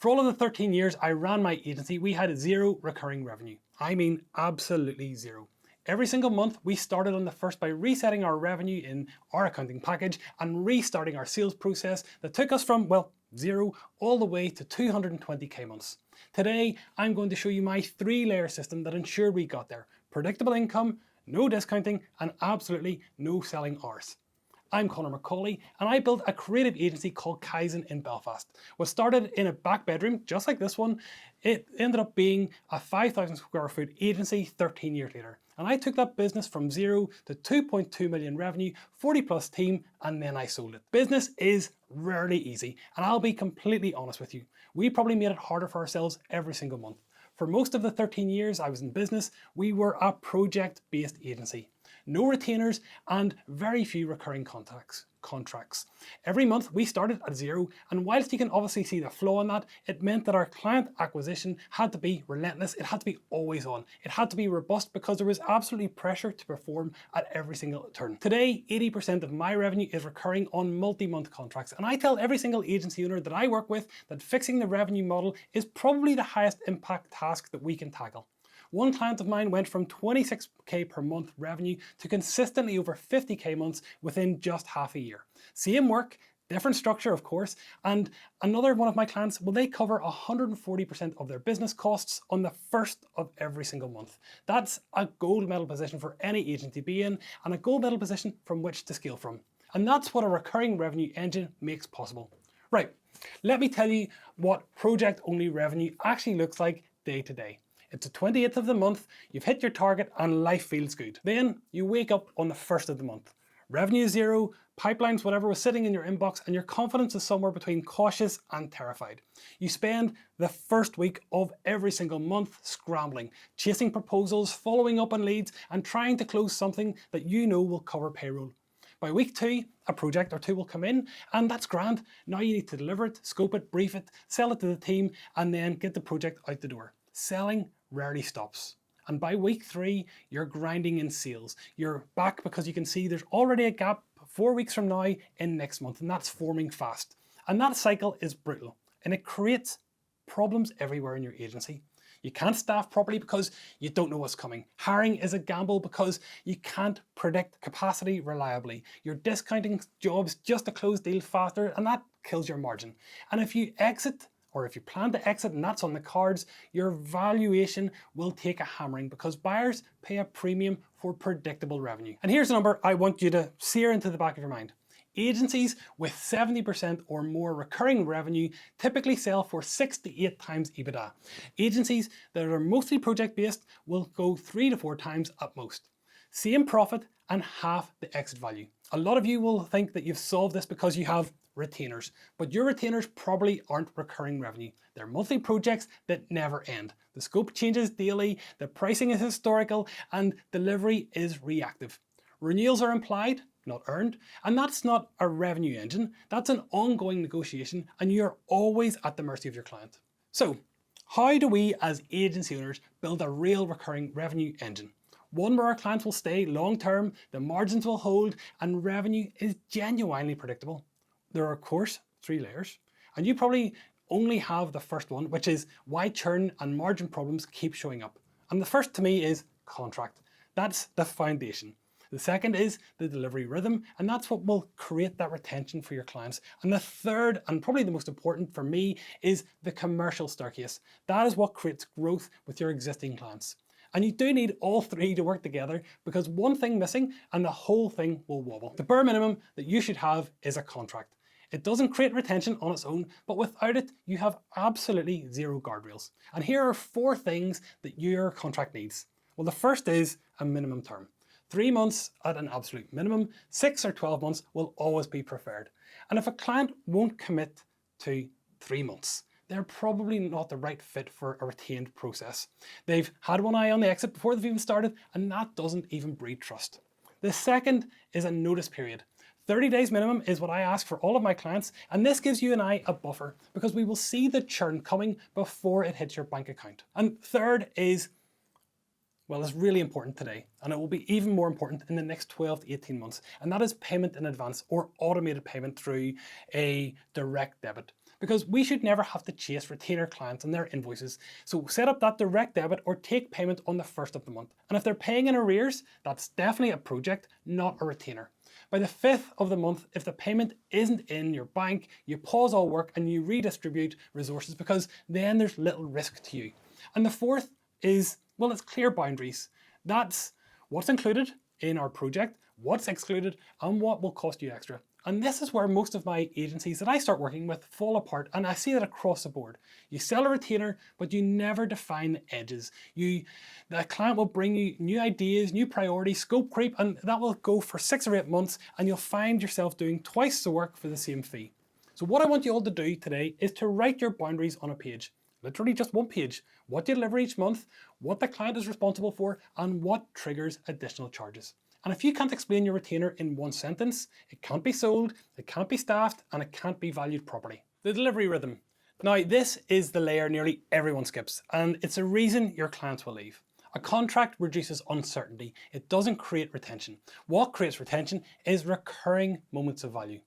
For all of the 13 years I ran my agency, we had zero recurring revenue. I mean, absolutely zero. Every single month, we started on the first by resetting our revenue in our accounting package and restarting our sales process that took us from, well, zero all the way to 220k months. Today, I'm going to show you my 3-layer system that ensured we got there. Predictable income, no discounting, and absolutely no selling hours. I'm Conor McCauley, and I built a creative agency called Kaizen in Belfast. What started in a back bedroom, just like this one, it ended up being a 5,000 square foot agency 13 years later. And I took that business from zero to 2.2 million revenue, 40 plus team, and then I sold it. Business is rarely easy, and I'll be completely honest with you. We probably made it harder for ourselves every single month. For most of the 13 years I was in business, we were a project-based agency. No retainers and very few recurring contracts. Every month we started at zero, and whilst you can obviously see the flaw in that, it meant that our client acquisition had to be relentless, it had to be always on, it had to be robust because there was absolutely pressure to perform at every single turn. Today, 80% of my revenue is recurring on multi-month contracts, and I tell every single agency owner that I work with that fixing the revenue model is probably the highest impact task that we can tackle. One client of mine went from 26k per month revenue to consistently over 50k months within just half a year. Same work, different structure of course, and another one of my clients, well, they cover 140% of their business costs on the first of every single month. That's a gold medal position for any agency to be in, and a gold medal position from which to scale from. And that's what a recurring revenue engine makes possible. Right, let me tell you what project-only revenue actually looks like day to day. It's the 28th of the month, you've hit your target and life feels good. Then you wake up on the 1st of the month. Revenue is zero, pipelines, whatever was sitting in your inbox, and your confidence is somewhere between cautious and terrified. You spend the first week of every single month scrambling, chasing proposals, following up on leads, and trying to close something that you know will cover payroll. By week 2, a project or two will come in, and that's grand. Now you need to deliver it, scope it, brief it, sell it to the team, and then get the project out the door. Selling rarely stops. And by week 3, you're grinding in sales. You're back because you can see there's already a gap 4 weeks from now in next month, and that's forming fast. And that cycle is brutal, and it creates problems everywhere in your agency. You can't staff properly because you don't know what's coming. Hiring is a gamble because you can't predict capacity reliably. You're discounting jobs just to close deals faster, and that kills your margin. And if you exit, or if you plan to exit and that's on the cards, your valuation will take a hammering because buyers pay a premium for predictable revenue. And here's a number I want you to sear into the back of your mind. Agencies with 70% or more recurring revenue typically sell for 6 to 8 times EBITDA. Agencies that are mostly project-based will go 3 to 4 times at most. Same profit and half the exit value. A lot of you will think that you've solved this because you have retainers, but your retainers probably aren't recurring revenue. They're monthly projects that never end. The scope changes daily, the pricing is historical, and delivery is reactive. Renewals are implied, not earned, and that's not a revenue engine, that's an ongoing negotiation, and you're always at the mercy of your client. So, how do we as agency owners build a real recurring revenue engine? One where our clients will stay long term, the margins will hold, and revenue is genuinely predictable. There are of course 3 layers, and you probably only have the first one, which is why churn and margin problems keep showing up. And the first to me is contract. That's the foundation. The second is the delivery rhythm, and that's what will create that retention for your clients. And the third, and probably the most important for me, is the commercial staircase. That is what creates growth with your existing clients. And you do need all 3 to work together because one thing missing and the whole thing will wobble. The bare minimum that you should have is a contract. It doesn't create retention on its own, but without it, you have absolutely zero guardrails. And here are 4 things that your contract needs. Well, the first is a minimum term. 3 months at an absolute minimum, 6 or 12 months will always be preferred. And if a client won't commit to 3 months, they're probably not the right fit for a retained process. They've had one eye on the exit before they've even started, and that doesn't even breed trust. The second is a notice period. 30 days minimum is what I ask for all of my clients, and this gives you and I a buffer because we will see the churn coming before it hits your bank account. And third is, well, it's really important today, and it will be even more important in the next 12 to 18 months, and that is payment in advance or automated payment through a direct debit. because we should never have to chase retainer clients and their invoices. So set up that direct debit or take payment on the 1st of the month. And if they're paying in arrears, that's definitely a project, not a retainer. By the 5th of the month, if the payment isn't in your bank, you pause all work and you redistribute resources, because then there's little risk to you. And the 4th is, well, it's clear boundaries. That's what's included in our project, what's excluded, and what will cost you extra. And this is where most of my agencies that I start working with fall apart, and I see that across the board. You sell a retainer, but you never define the edges. The client will bring you new ideas, new priorities, scope creep, and that will go for 6 or 8 months, and you'll find yourself doing twice the work for the same fee. So what I want you all to do today is to write your boundaries on a page. Literally just one page. What you deliver each month, what the client is responsible for, and what triggers additional charges. And if you can't explain your retainer in one sentence, it can't be sold, it can't be staffed, and it can't be valued properly. The delivery rhythm. Now, this is the layer nearly everyone skips, and it's a reason your clients will leave. A contract reduces uncertainty. It doesn't create retention. What creates retention is recurring moments of value.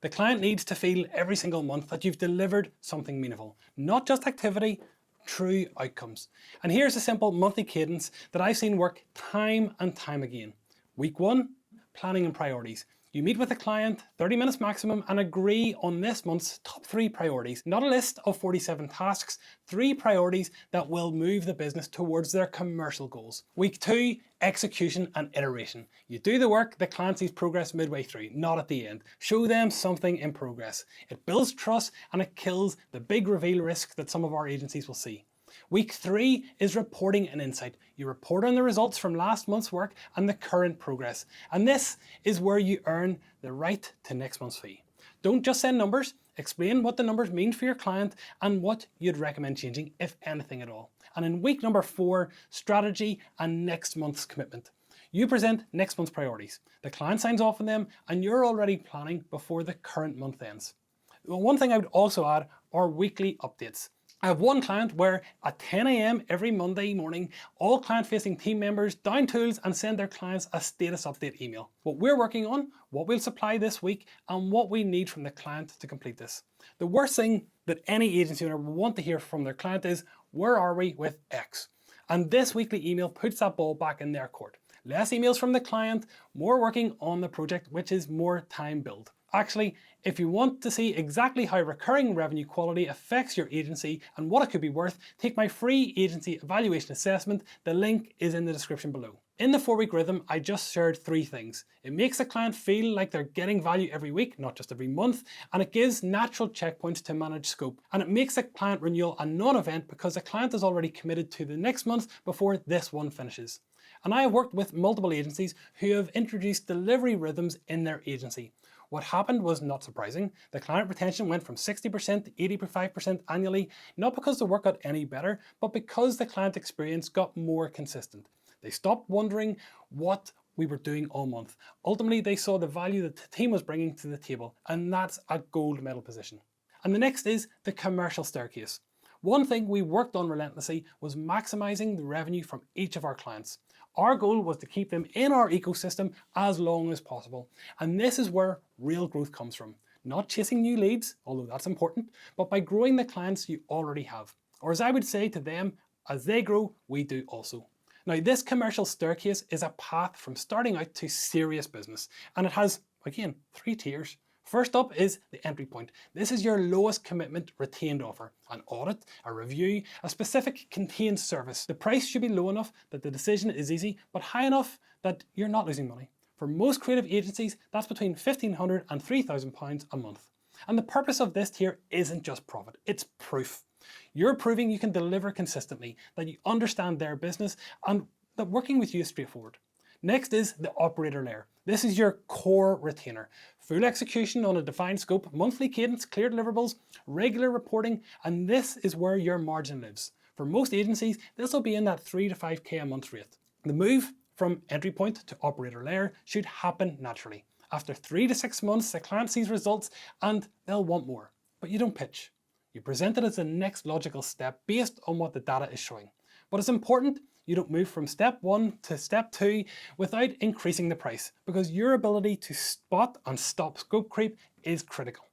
The client needs to feel every single month that you've delivered something meaningful, not just activity, true outcomes. And here's a simple monthly cadence that I've seen work time and time again. Week 1, planning and priorities. You meet with the client, 30 minutes maximum, and agree on this month's top 3 priorities. Not a list of 47 tasks, 3 priorities that will move the business towards their commercial goals. Week 2, execution and iteration. You do the work, the client sees progress midway through, not at the end. Show them something in progress. It builds trust and it kills the big reveal risk that some of our agencies will see. Week 3 is reporting and insight. You report on the results from last month's work and the current progress. And this is where you earn the right to next month's fee. Don't just send numbers, explain what the numbers mean for your client and what you'd recommend changing, if anything at all. And in week number 4, strategy and next month's commitment. You present next month's priorities. The client signs off on them and you're already planning before the current month ends. One thing I would also add are weekly updates. I have one client where at 10 a.m. every Monday morning, all client-facing team members down tools and send their clients a status update email. What we're working on, what we'll supply this week, and what we need from the client to complete this. The worst thing that any agency owner will want to hear from their client is, where are we with X? And this weekly email puts that ball back in their court. Less emails from the client, more working on the project, which is more time billed. Actually, if you want to see exactly how recurring revenue quality affects your agency and what it could be worth, take my free agency evaluation assessment. The link is in the description below. In the 4-week rhythm, I just shared 3 things. It makes the client feel like they're getting value every week, not just every month, and it gives natural checkpoints to manage scope. And it makes the client renewal a non-event because the client is already committed to the next month before this one finishes. And I have worked with multiple agencies who have introduced delivery rhythms in their agency. What happened was not surprising. The client retention went from 60% to 85% annually, not because the work got any better, but because the client experience got more consistent. They stopped wondering what we were doing all month. Ultimately, they saw the value that the team was bringing to the table, and that's a gold medal position. And the next is the commercial staircase. One thing we worked on relentlessly was maximizing the revenue from each of our clients. Our goal was to keep them in our ecosystem as long as possible. And this is where real growth comes from. Not chasing new leads, although that's important, but by growing the clients you already have. Or as I would say to them, as they grow, we do also. Now, this commercial staircase is a path from starting out to serious business. And it has, again, 3 tiers. First up is the entry point. This is your lowest commitment retained offer. An audit, a review, a specific contained service. The price should be low enough that the decision is easy, but high enough that you're not losing money. For most creative agencies, that's between £1,500 and £3,000 a month. And the purpose of this tier isn't just profit, it's proof. You're proving you can deliver consistently, that you understand their business, and that working with you is straightforward. Next is the operator layer. This is your core retainer. Full execution on a defined scope, monthly cadence, clear deliverables, regular reporting, and this is where your margin lives. For most agencies, this will be in that 3 to 5k a month rate. The move from entry point to operator layer should happen naturally. After 3 to 6 months, the client sees results and they'll want more. But you don't pitch. You present it as the next logical step based on what the data is showing. But it's important you don't move from step 1 to step 2 without increasing the price, because your ability to spot and stop scope creep is critical.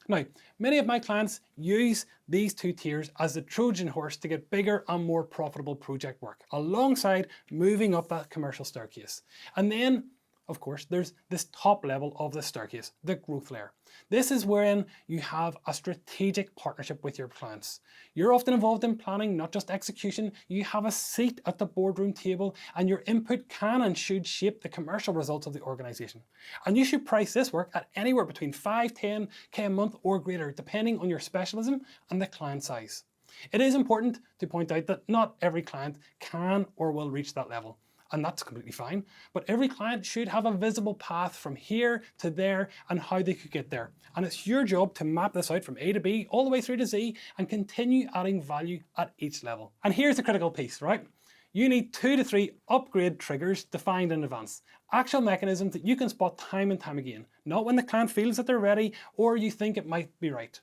Now, many of my clients use these two tiers as the Trojan horse to get bigger and more profitable project work, alongside moving up that commercial staircase. And then, of course, there's this top level of the staircase, the growth layer. This is wherein you have a strategic partnership with your clients. You're often involved in planning, not just execution. You have a seat at the boardroom table, and your input can and should shape the commercial results of the organization. And you should price this work at anywhere between 5, 10K a month or greater, depending on your specialism and the client size. It is important to point out that not every client can or will reach that level. And that's completely fine. But every client should have a visible path from here to there and how they could get there. And it's your job to map this out from A to B all the way through to Z and continue adding value at each level. And here's the critical piece, right? You need 2 to 3 upgrade triggers defined in advance. Actual mechanisms that you can spot time and time again, not when the client feels that they're ready or you think it might be right.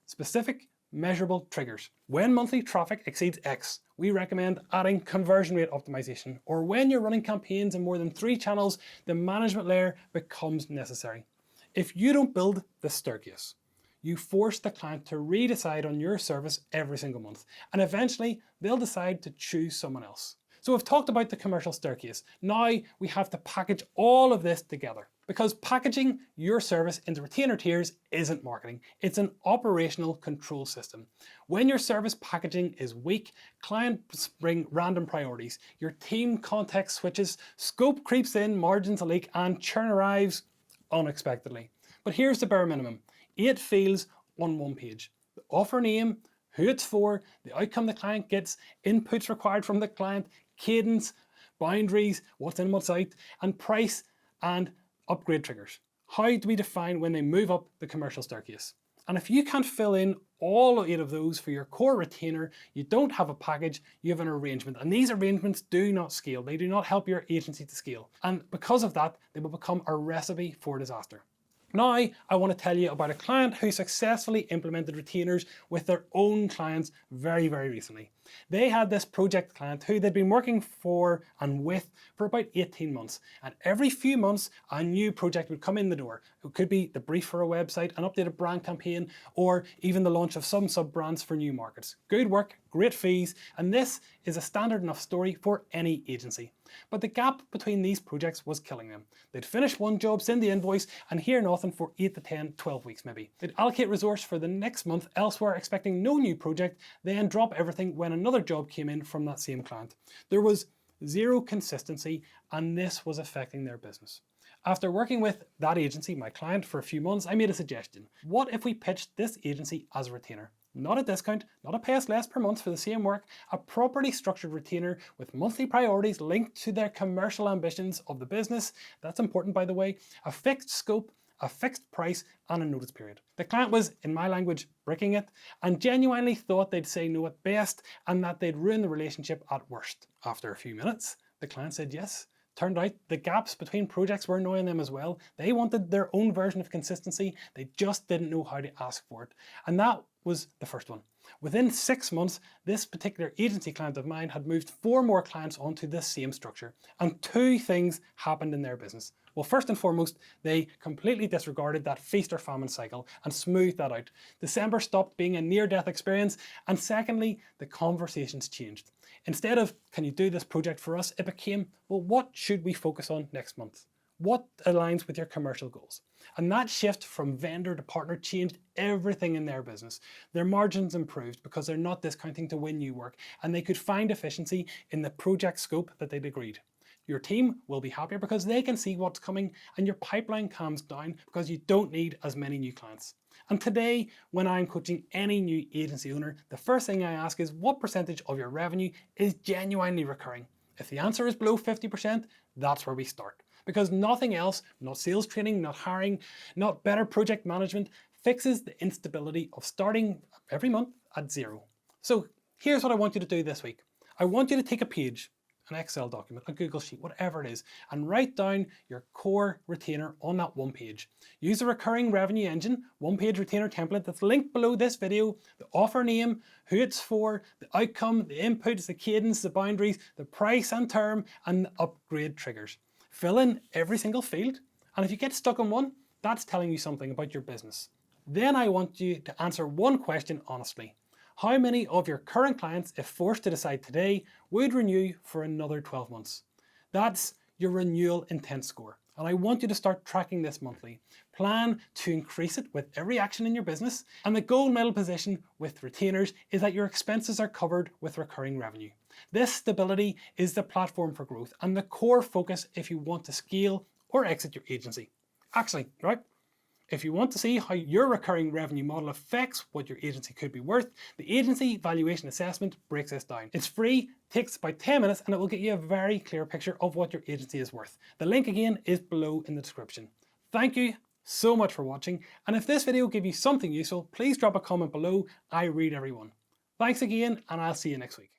Specific, measurable triggers. When monthly traffic exceeds X, we recommend adding conversion rate optimization, or when you're running campaigns in more than 3 channels, the management layer becomes necessary. If you don't build the staircase, you force the client to redecide on your service every single month, and eventually they'll decide to choose someone else. So we've talked about the commercial staircase. Now we have to package all of this together, because packaging your service into retainer tiers isn't marketing, it's an operational control system. When your service packaging is weak, clients bring random priorities, your team context switches, scope creeps in, margins leak, and churn arrives unexpectedly. But here's the bare minimum: 8 fields on one page. The offer name, who it's for, the outcome the client gets, inputs required from the client, cadence, boundaries, what's in, what's out, and price and upgrade triggers. How do we define when they move up the commercial staircase? And if you can't fill in all 8 of those for your core retainer, you don't have a package, you have an arrangement. And these arrangements do not scale. They do not help your agency to scale. And because of that, they will become a recipe for disaster. Now, I want to tell you about a client who successfully implemented retainers with their own clients very, very recently. They had this project client who they'd been working for and with for about 18 months. And every few months, a new project would come in the door. It could be the brief for a website, an updated brand campaign, or even the launch of some sub-brands for new markets. Good work, great fees, and this is a standard enough story for any agency. But the gap between these projects was killing them. They'd finish one job, send the invoice, and hear nothing for 8 to 10, 12 weeks maybe. They'd allocate resource for the next month elsewhere, expecting no new project, then drop everything when another job came in from that same client. There was zero consistency, and this was affecting their business. After working with that agency, my client, for a few months, I made a suggestion. What if we pitched this agency as a retainer? Not a discount, not a pay us less per month for the same work, a properly structured retainer with monthly priorities linked to their commercial ambitions of the business. That's important, by the way. A fixed scope, a fixed price, and a notice period. The client was, in my language, bricking it, and genuinely thought they'd say no at best and that they'd ruin the relationship at worst. After a few minutes, the client said yes. Turned out the gaps between projects were annoying them as well. They wanted their own version of consistency. They just didn't know how to ask for it. And that was the first one. Within 6 months, this particular agency client of mine had moved 4 more clients onto this same structure. And 2 things happened in their business. Well, first and foremost, they completely disregarded that feast or famine cycle and smoothed that out. December stopped being a near-death experience. And secondly, the conversations changed. Instead of, can you do this project for us? It became, well, what should we focus on next month? What aligns with your commercial goals? And that shift from vendor to partner changed everything in their business. Their margins improved because they're not discounting to win new work, and they could find efficiency in the project scope that they'd agreed. Your team will be happier because they can see what's coming, and your pipeline calms down because you don't need as many new clients. And today, when I'm coaching any new agency owner, the first thing I ask is what percentage of your revenue is genuinely recurring? If the answer is below 50%, that's where we start. Because nothing else, not sales training, not hiring, not better project management, fixes the instability of starting every month at 0. So here's what I want you to do this week. I want you to take a page, an Excel document, a Google Sheet, whatever it is, and write down your core retainer on that one page. Use the recurring revenue engine, one-page retainer template that's linked below this video, the offer name, who it's for, the outcome, the inputs, the cadence, the boundaries, the price and term, and the upgrade triggers. Fill in every single field, and if you get stuck on one, that's telling you something about your business. Then I want you to answer one question honestly. How many of your current clients, if forced to decide today, would renew for another 12 months? That's your renewal intent score. And I want you to start tracking this monthly. Plan to increase it with every action in your business. And the gold medal position with retainers is that your expenses are covered with recurring revenue. This stability is the platform for growth and the core focus if you want to scale or exit your agency. Actually, right? If you want to see how your recurring revenue model affects what your agency could be worth, the Agency Valuation Assessment breaks this down. It's free, takes about 10 minutes, and it will get you a very clear picture of what your agency is worth. The link again is below in the description. Thank you so much for watching, and if this video gave you something useful, please drop a comment below. I read every one. Thanks again, and I'll see you next week.